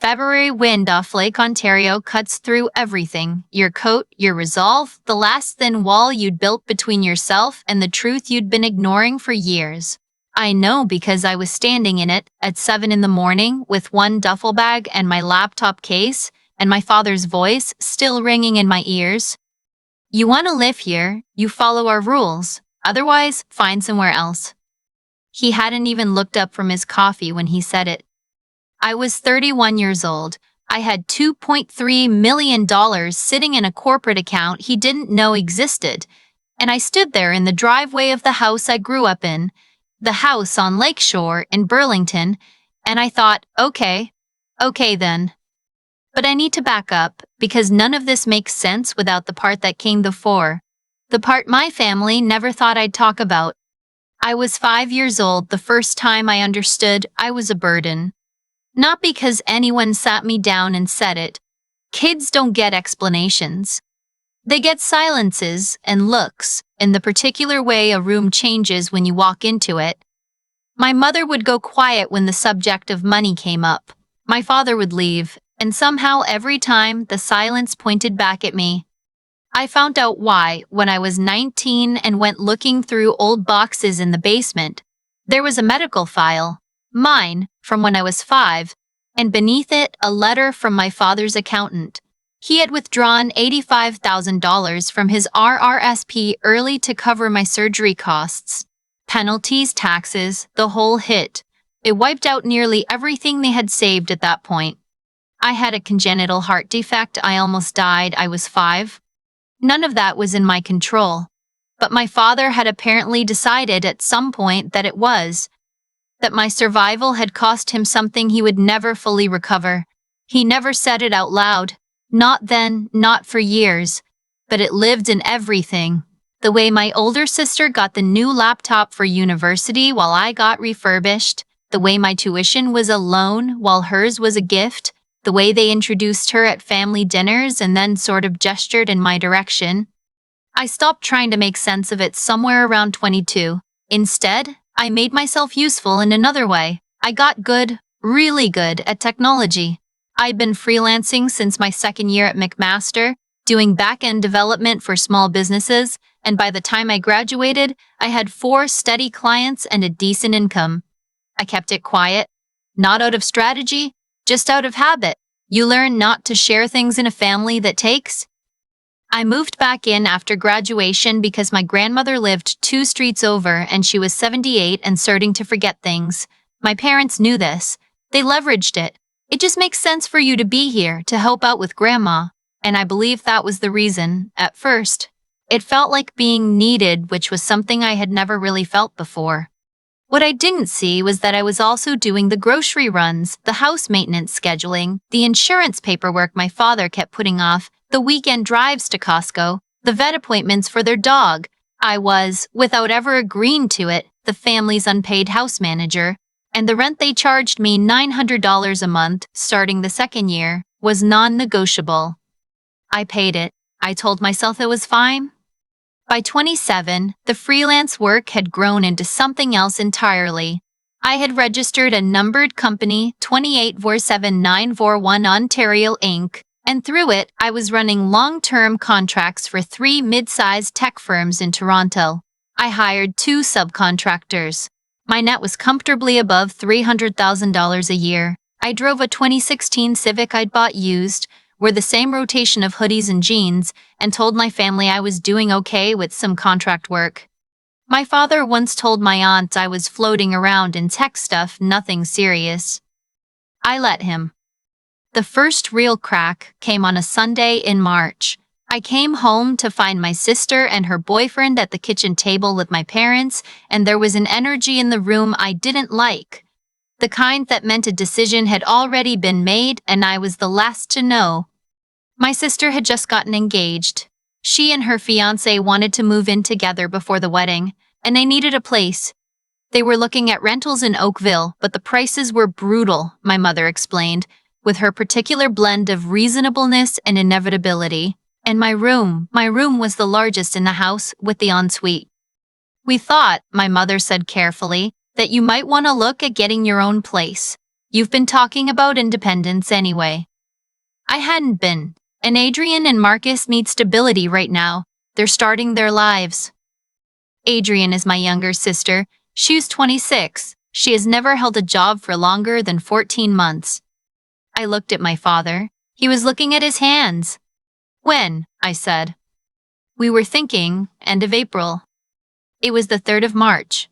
February wind off Lake Ontario cuts through everything. Your coat, your resolve, the last thin wall you'd built between yourself and the truth you'd been ignoring for years. I know because I was standing in it at 7 in the morning with one duffel bag and my laptop case, and my father's voice still ringing in my ears. You want to live here, you follow our rules. Otherwise, find somewhere else. He hadn't even looked up from his coffee when he said it. I was 31 years old. I had $2.3 million sitting in a corporate account he didn't know existed, and I stood there in the driveway of the house I grew up in, the house on Lakeshore in Burlington, and I thought, okay then. But I need to back up, because none of this makes sense without the part that came before. The part my family never thought I'd talk about. I was 5 years old the first time I understood I was a burden. Not because anyone sat me down and said it. Kids don't get explanations. They get silences and looks in the particular way a room changes when you walk into it. My mother would go quiet when the subject of money came up. My father would leave, and somehow every time the silence pointed back at me. I found out why when I was 19 and went looking through old boxes in the basement. There was a medical file, mine, from when I was 5, and beneath it a letter from my father's accountant. He had withdrawn $85,000 from his RRSP early to cover my surgery costs. Penalties, taxes, the whole hit. It wiped out nearly everything they had saved at that point. I had a congenital heart defect. I almost died. I was 5. None of that was in my control. But my father had apparently decided at some point that it was. That my survival had cost him something he would never fully recover. He never said it out loud. Not then, not for years. But it lived in everything. The way my older sister got the new laptop for university while I got refurbished. The way my tuition was a loan while hers was a gift. The way they introduced her at family dinners and then sort of gestured in my direction. I stopped trying to make sense of it somewhere around 22. Instead, I made myself useful in another way. I got good, really good at technology. I'd been freelancing since my second year at McMaster, doing back-end development for small businesses, and by the time I graduated, I had 4 steady clients and a decent income. I kept it quiet, not out of strategy, just out of habit. You learn not to share things in a family that takes. I moved back in after graduation because my grandmother lived 2 streets over and she was 78 and starting to forget things. My parents knew this. They leveraged it. It just makes sense for you to be here to help out with grandma. And I believe that was the reason, at first. It felt like being needed, which was something I had never really felt before. What I didn't see was that I was also doing the grocery runs, the house maintenance scheduling, the insurance paperwork my father kept putting off, the weekend drives to Costco, the vet appointments for their dog. I was, without ever agreeing to it, the family's unpaid house manager, and the rent they charged me $900 a month, starting the second year, was non-negotiable. I paid it. I told myself it was fine. By 27, the freelance work had grown into something else entirely. I had registered a numbered company, 2847941 Ontario Inc., and through it, I was running long-term contracts for 3 mid-sized tech firms in Toronto. I hired 2 subcontractors. My net was comfortably above $300,000 a year. I drove a 2016 Civic I'd bought used, wore the same rotation of hoodies and jeans, and told my family I was doing okay with some contract work. My father once told my aunt I was floating around in tech stuff, nothing serious. I let him. The first real crack came on a Sunday in March. I came home to find my sister and her boyfriend at the kitchen table with my parents, and there was an energy in the room I didn't like. The kind that meant a decision had already been made and I was the last to know. My sister had just gotten engaged. She and her fiancé wanted to move in together before the wedding, and they needed a place. They were looking at rentals in Oakville, but the prices were brutal, my mother explained, with her particular blend of reasonableness and inevitability. And my room was the largest in the house with the ensuite. We thought, my mother said carefully, that you might want to look at getting your own place. You've been talking about independence anyway. I hadn't been. And Adrian and Marcus need stability right now. They're starting their lives. Adrian is my younger sister. She's 26. She has never held a job for longer than 14 months. I looked at my father. He was looking at his hands. When? I said. We were thinking, end of April. It was the 3rd of March.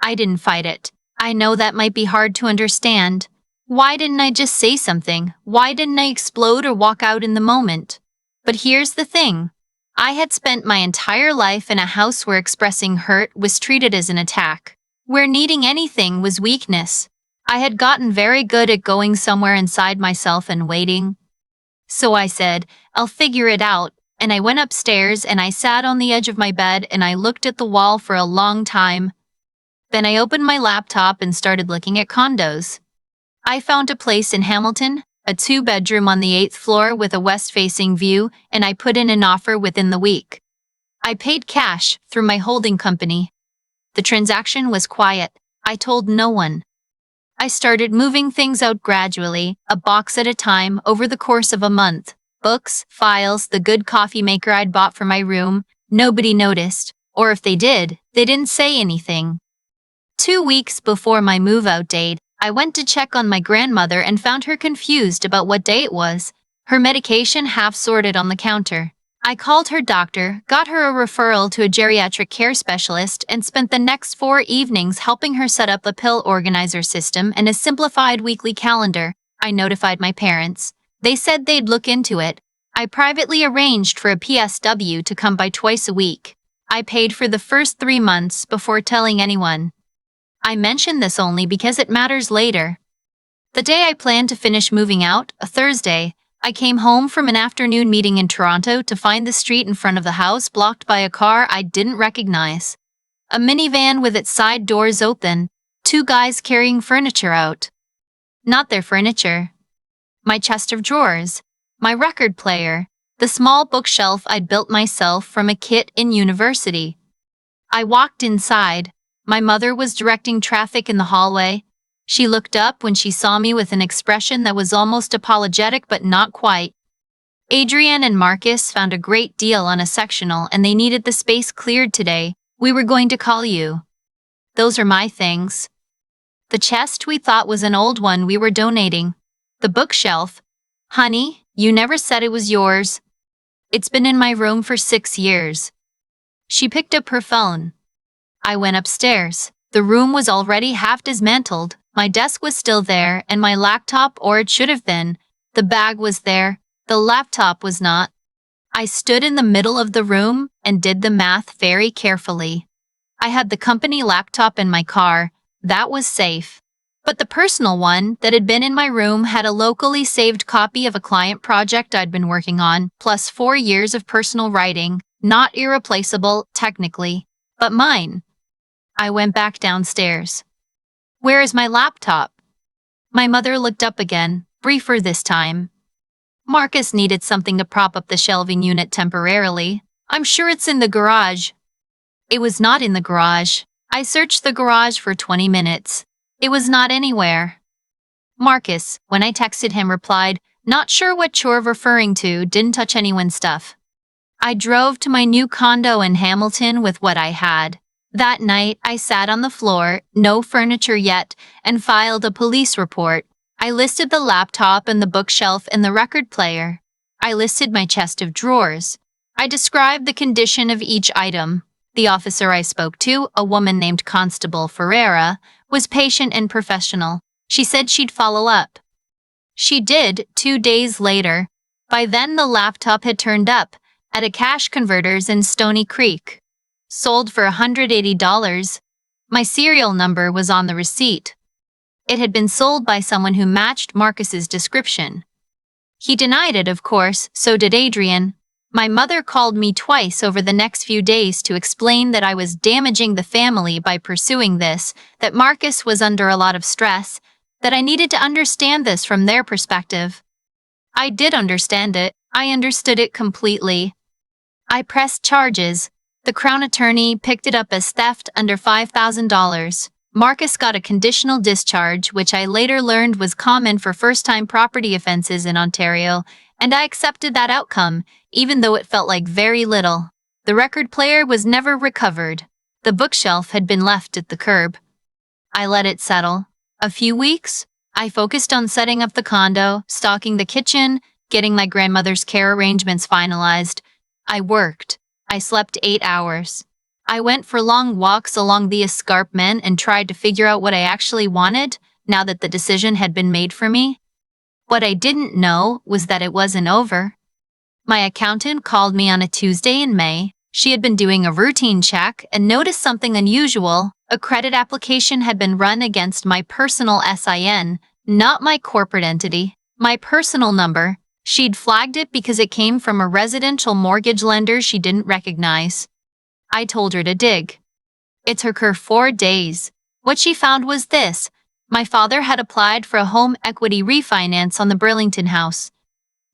I didn't fight it. I know that might be hard to understand. Why didn't I just say something? Why didn't I explode or walk out in the moment? But here's the thing. I had spent my entire life in a house where expressing hurt was treated as an attack, where needing anything was weakness. I had gotten very good at going somewhere inside myself and waiting. So I said, I'll figure it out, and I went upstairs and I sat on the edge of my bed and I looked at the wall for a long time. Then I opened my laptop and started looking at condos. I found a place in Hamilton, a 2-bedroom on the 8th floor with a west-facing view, and I put in an offer within the week. I paid cash through my holding company. The transaction was quiet. I told no one. I started moving things out gradually, a box at a time, over the course of a month. Books, files, the good coffee maker I'd bought for my room. Nobody noticed, or if they did, they didn't say anything. 2 weeks before my move-out date, I went to check on my grandmother and found her confused about what day it was. Her medication half sorted on the counter. I called her doctor, got her a referral to a geriatric care specialist, and spent the next 4 evenings helping her set up a pill organizer system and a simplified weekly calendar. I notified my parents. They said they'd look into it. I privately arranged for a PSW to come by twice a week. I paid for the first 3 months before telling anyone. I mention this only because it matters later. The day I planned to finish moving out, a Thursday, I came home from an afternoon meeting in Toronto to find the street in front of the house blocked by a car I didn't recognize. A minivan with its side doors open, 2 guys carrying furniture out. Not their furniture. My chest of drawers, my record player, the small bookshelf I'd built myself from a kit in university. I walked inside. My mother was directing traffic in the hallway. She looked up when she saw me with an expression that was almost apologetic but not quite. Adrian and Marcus found a great deal on a sectional and they needed the space cleared today. We were going to call you. Those are my things. The chest we thought was an old one we were donating. The bookshelf. Honey, you never said it was yours. It's been in my room for 6 years. She picked up her phone. I went upstairs. The room was already half dismantled. My desk was still there, and my laptop, or it should have been. The bag was there. The laptop was not. I stood in the middle of the room and did the math very carefully. I had the company laptop in my car. That was safe. But the personal one that had been in my room had a locally saved copy of a client project I'd been working on, plus 4 years of personal writing. Not irreplaceable, technically, but mine. I went back downstairs. Where is my laptop? My mother looked up again, briefer this time. Marcus needed something to prop up the shelving unit temporarily. I'm sure it's in the garage. It was not in the garage. I searched the garage for 20 minutes. It was not anywhere. Marcus, when I texted him, replied, not sure what you're referring to, didn't touch anyone's stuff. I drove to my new condo in Hamilton with what I had. That night, I sat on the floor, no furniture yet, and filed a police report. I listed the laptop and the bookshelf and the record player. I listed my chest of drawers. I described the condition of each item. The officer I spoke to, a woman named Constable Ferreira, was patient and professional. She said she'd follow up. She did 2 days later. By then, the laptop had turned up at a cash converters in Stony Creek. Sold for $180. My serial number was on the receipt. It had been sold by someone who matched Marcus's description. He denied it, of course, so did Adrian. My mother called me twice over the next few days to explain that I was damaging the family by pursuing this, that Marcus was under a lot of stress, that I needed to understand this from their perspective. I did understand it. I understood it completely. I pressed charges. The Crown attorney picked it up as theft under $5,000. Marcus got a conditional discharge, which I later learned was common for first-time property offenses in Ontario, and I accepted that outcome, even though it felt like very little. The record player was never recovered. The bookshelf had been left at the curb. I let it settle. A few weeks, I focused on setting up the condo, stocking the kitchen, getting my grandmother's care arrangements finalized. I worked. I slept 8 hours. I went for long walks along the escarpment and tried to figure out what I actually wanted, now that the decision had been made for me. What I didn't know was that it wasn't over. My accountant called me on a Tuesday in May. She had been doing a routine check and noticed something unusual. A credit application had been run against my personal SIN, not my corporate entity, my personal number. She'd flagged it because it came from a residential mortgage lender she didn't recognize. I told her to dig. It took her 4 days. What she found was this. My father had applied for a home equity refinance on the Burlington house.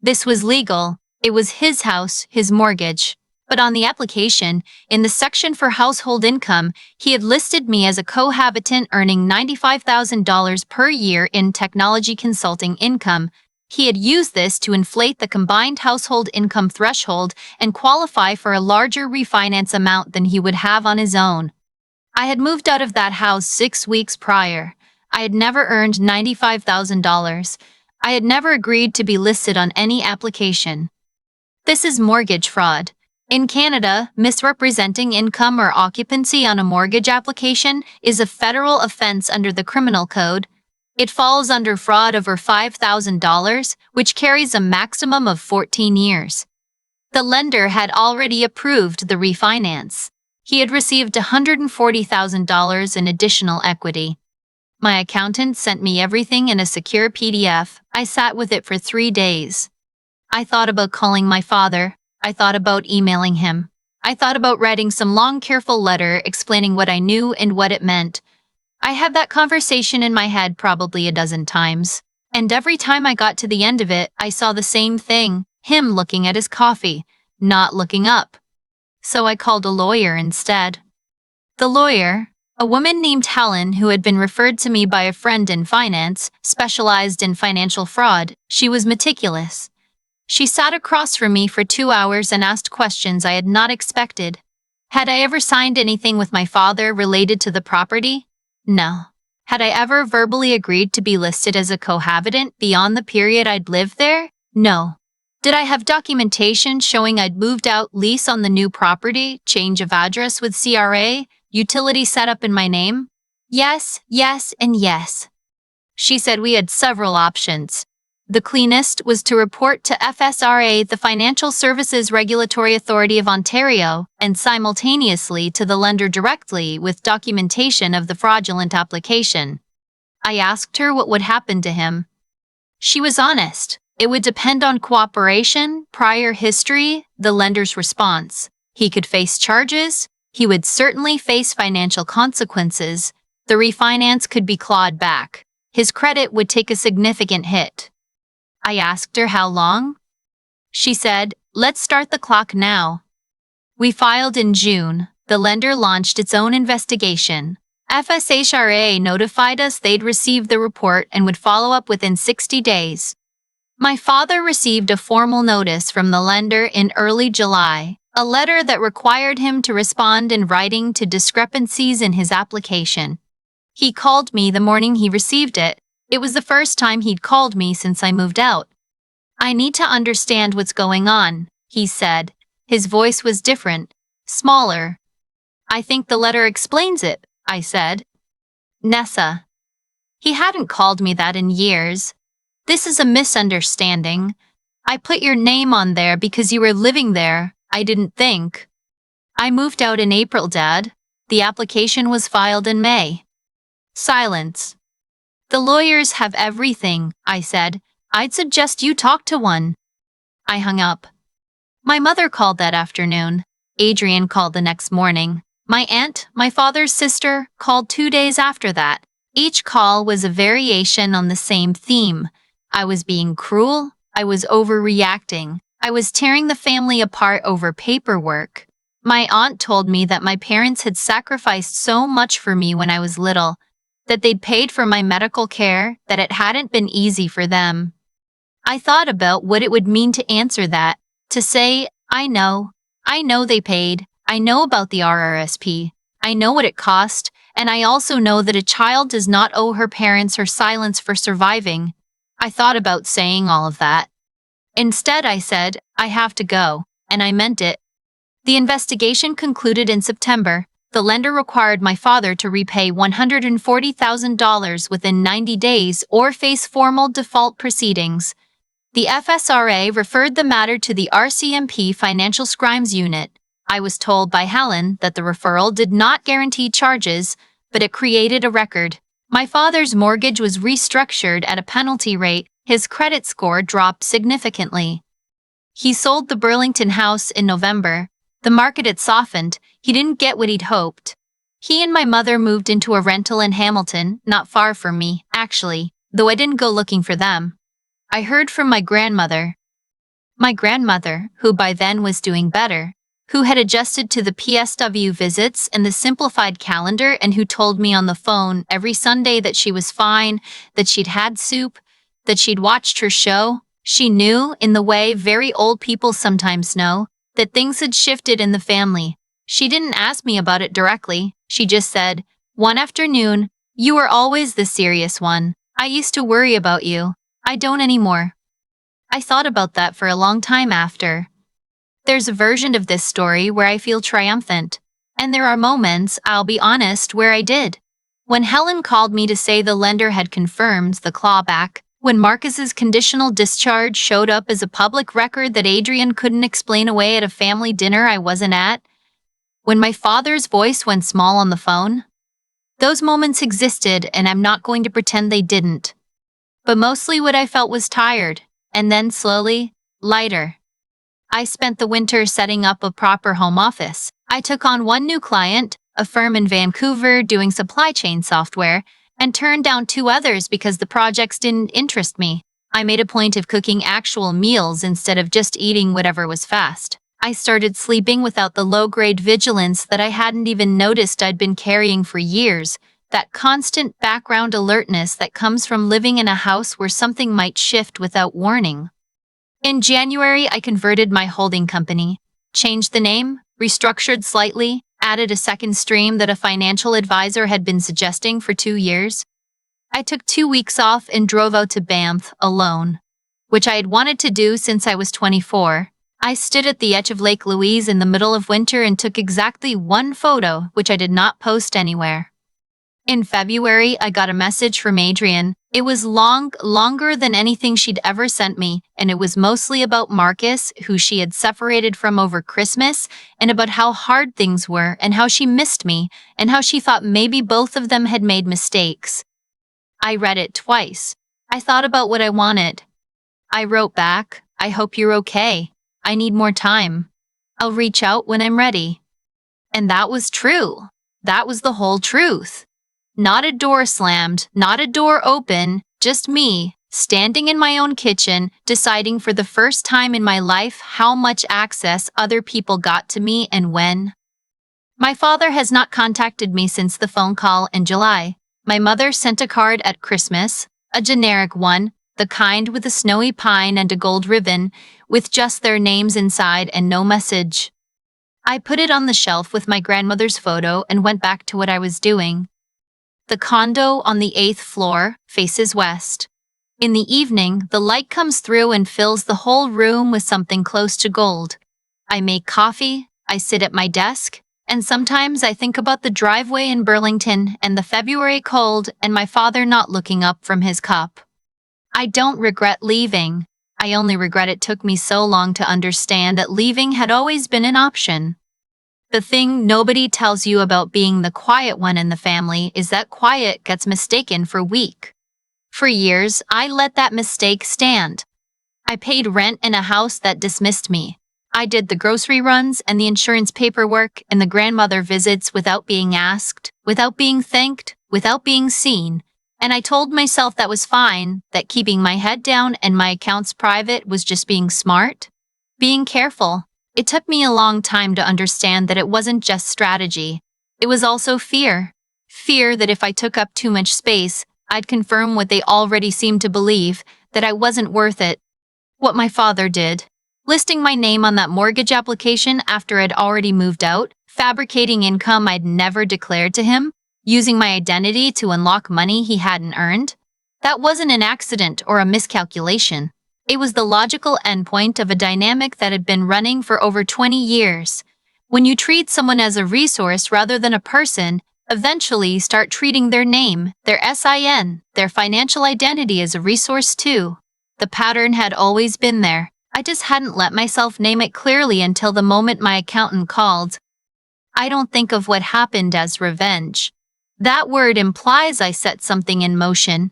This was legal. It was his house, his mortgage. But on the application, in the section for household income, he had listed me as a cohabitant earning $95,000 per year in technology consulting income. He had used this to inflate the combined household income threshold and qualify for a larger refinance amount than he would have on his own. I had moved out of that house 6 weeks prior. I had never earned $95,000. I had never agreed to be listed on any application. This is mortgage fraud. In Canada, misrepresenting income or occupancy on a mortgage application is a federal offense under the Criminal Code. It falls under fraud over $5,000, which carries a maximum of 14 years. The lender had already approved the refinance. He had received $140,000 in additional equity. My accountant sent me everything in a secure PDF. I sat with it for 3 days. I thought about calling my father. I thought about emailing him. I thought about writing some long, careful letter explaining what I knew and what it meant. I had that conversation in my head probably a dozen times. And every time I got to the end of it, I saw the same thing, him looking at his coffee, not looking up. So I called a lawyer instead. The lawyer, a woman named Helen who had been referred to me by a friend in finance, specialized in financial fraud. She was meticulous. She sat across from me for 2 hours and asked questions I had not expected. Had I ever signed anything with my father related to the property? No. Had I ever verbally agreed to be listed as a cohabitant beyond the period I'd lived there? No. Did I have documentation showing I'd moved out, lease on the new property, change of address with CRA, utility set up in my name? Yes, yes, and yes. She said we had several options. The cleanest was to report to FSRA, the Financial Services Regulatory Authority of Ontario, and simultaneously to the lender directly with documentation of the fraudulent application. I asked her what would happen to him. She was honest. It would depend on cooperation, prior history, the lender's response. He could face charges. He would certainly face financial consequences. The refinance could be clawed back. His credit would take a significant hit. I asked her how long. She said, "Let's start the clock now." We filed in June. The lender launched its own investigation. FSHRA notified us they'd received the report and would follow up within 60 days. My father received a formal notice from the lender in early July, a letter that required him to respond in writing to discrepancies in his application. He called me the morning he received it. It was the first time he'd called me since I moved out. "I need to understand what's going on," he said. His voice was different, smaller. "I think the letter explains it," I said. "Nessa." He hadn't called me that in years. "This is a misunderstanding. I put your name on there because you were living there. I didn't think." "I moved out in April, Dad. The application was filed in May." Silence. "The lawyers have everything," I said. "I'd suggest you talk to one." I hung up. My mother called that afternoon. Adrian called the next morning. My aunt, my father's sister, called 2 days after that. Each call was a variation on the same theme. I was being cruel. I was overreacting. I was tearing the family apart over paperwork. My aunt told me that my parents had sacrificed so much for me when I was little. that they'd paid for my medical care, that it hadn't been easy for them. I thought about what it would mean to answer that, to say, I know they paid, I know about the RRSP, I know what it cost, and I also know that a child does not owe her parents her silence for surviving. I thought about saying all of that. Instead, I said, I have to go, and I meant it. The investigation concluded in September. The lender required my father to repay $140,000 within 90 days or face formal default proceedings. The FSRA referred the matter to the RCMP Financial Crimes Unit. I was told by Helen that the referral did not guarantee charges, but it created a record. My father's mortgage was restructured at a penalty rate. His credit score dropped significantly. He sold the Burlington house in November. The market had softened. He didn't get what he'd hoped. He and my mother moved into a rental in Hamilton, not far from me, actually, though I didn't go looking for them. I heard from my grandmother. My grandmother, who by then was doing better, who had adjusted to the PSW visits and the simplified calendar and who told me on the phone every Sunday that she was fine, that she'd had soup, that she'd watched her show. She knew, in the way very old people sometimes know, that things had shifted in the family. She didn't ask me about it directly. She just said, one afternoon, you were always the serious one. I used to worry about you. I don't anymore. I thought about that for a long time after. There's a version of this story where I feel triumphant, and there are moments, I'll be honest, where I did. When Helen called me to say the lender had confirmed the clawback, when Marcus's conditional discharge showed up as a public record that Adrian couldn't explain away at a family dinner I wasn't at, when my father's voice went small on the phone. Those moments existed, and I'm not going to pretend they didn't. But mostly what I felt was tired, and then slowly, lighter. I spent the winter setting up a proper home office. I took on one new client, a firm in Vancouver doing supply chain software, and turned down two others because the projects didn't interest me. I made a point of cooking actual meals instead of just eating whatever was fast. I started sleeping without the low-grade vigilance that I hadn't even noticed I'd been carrying for years, that constant background alertness that comes from living in a house where something might shift without warning. In January, I converted my holding company, changed the name, restructured slightly, added a second stream that a financial advisor had been suggesting for 2 years. I took 2 weeks off and drove out to Banff alone, which I had wanted to do since I was 24. I stood at the edge of Lake Louise in the middle of winter and took exactly one photo, which I did not post anywhere. In February, I got a message from Adrian. It was longer than anything she'd ever sent me, and it was mostly about Marcus, who she had separated from over Christmas, and about how hard things were, and how she missed me, and how she thought maybe both of them had made mistakes. I read it twice. I thought about what I wanted. I wrote back, I hope you're okay. I need more time. I'll reach out when I'm ready. And that was true. That was the whole truth. Not a door slammed, not a door open, just me, standing in my own kitchen, deciding for the first time in my life how much access other people got to me and when. My father has not contacted me since the phone call in July. My mother sent a card at Christmas, a generic one, the kind with a snowy pine and a gold ribbon, with just their names inside and no message. I put it on the shelf with my grandmother's photo and went back to what I was doing. The condo on the 8th floor faces west. In the evening, the light comes through and fills the whole room with something close to gold. I make coffee, I sit at my desk, and sometimes I think about the driveway in Burlington and the February cold and my father not looking up from his cup. I don't regret leaving. I only regret it took me so long to understand that leaving had always been an option. The thing nobody tells you about being the quiet one in the family is that quiet gets mistaken for weak. For years, I let that mistake stand. I paid rent in a house that dismissed me. I did the grocery runs and the insurance paperwork and the grandmother visits without being asked, without being thanked, without being seen. And I told myself that was fine, that keeping my head down and my accounts private was just being smart, being careful. It took me a long time to understand that it wasn't just strategy. It was also fear. Fear that if I took up too much space, I'd confirm what they already seemed to believe, that I wasn't worth it. What my father did. Listing my name on that mortgage application after I'd already moved out, fabricating income I'd never declared to him, using my identity to unlock money he hadn't earned. That wasn't an accident or a miscalculation. It was the logical endpoint of a dynamic that had been running for over 20 years. When you treat someone as a resource rather than a person, eventually you start treating their name, their SIN, their financial identity as a resource too. The pattern had always been there. I just hadn't let myself name it clearly until the moment my accountant called. I don't think of what happened as revenge. That word implies I set something in motion.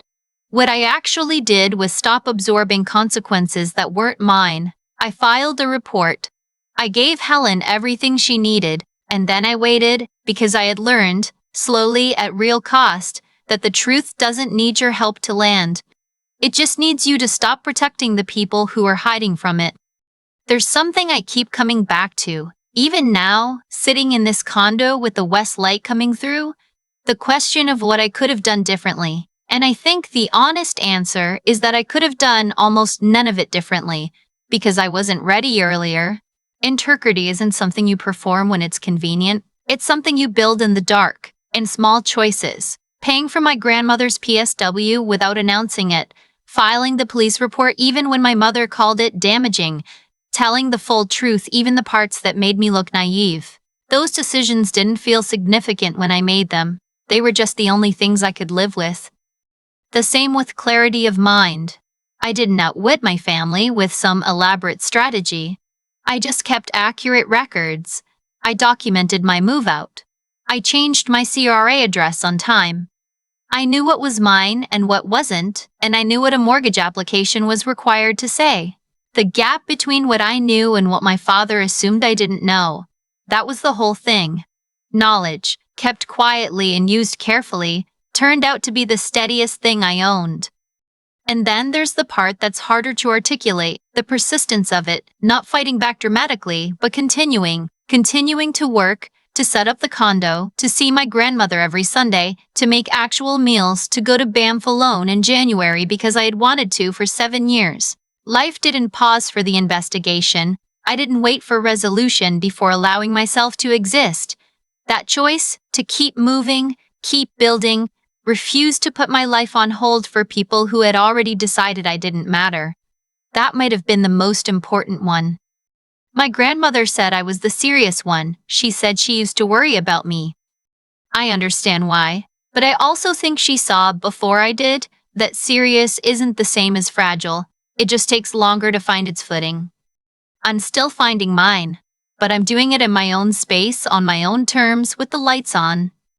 What I actually did was stop absorbing consequences that weren't mine. I filed a report. I gave Helen everything she needed, and then I waited because I had learned, slowly at real cost, that the truth doesn't need your help to land. It just needs you to stop protecting the people who are hiding from it. There's something I keep coming back to, even now, sitting in this condo with the west light coming through, the question of what I could have done differently. And I think the honest answer is that I could have done almost none of it differently, because I wasn't ready earlier. Integrity isn't something you perform when it's convenient. It's something you build in the dark, in small choices. Paying for my grandmother's PSW without announcing it, filing the police report even when my mother called it damaging, telling the full truth even the parts that made me look naive. Those decisions didn't feel significant when I made them. They were just the only things I could live with. The same with clarity of mind. I didn't outwit my family with some elaborate strategy. I just kept accurate records. I documented my move-out. I changed my CRA address on time. I knew what was mine and what wasn't, and I knew what a mortgage application was required to say. The gap between what I knew and what my father assumed I didn't know. That was the whole thing. Knowledge, kept quietly and used carefully, turned out to be the steadiest thing I owned. And then there's the part that's harder to articulate, the persistence of it, not fighting back dramatically, but continuing to work, to set up the condo, to see my grandmother every Sunday, to make actual meals, to go to Banff alone in January because I had wanted to for 7 years. Life didn't pause for the investigation. I didn't wait for resolution before allowing myself to exist. That choice, to keep moving, keep building, refused to put my life on hold for people who had already decided I didn't matter. That might have been the most important one. My grandmother said I was the serious one. She said she used to worry about me. I understand why, but I also think she saw, before I did, that serious isn't the same as fragile. It just takes longer to find its footing. I'm still finding mine, but I'm doing it in my own space, on my own terms, with the lights on.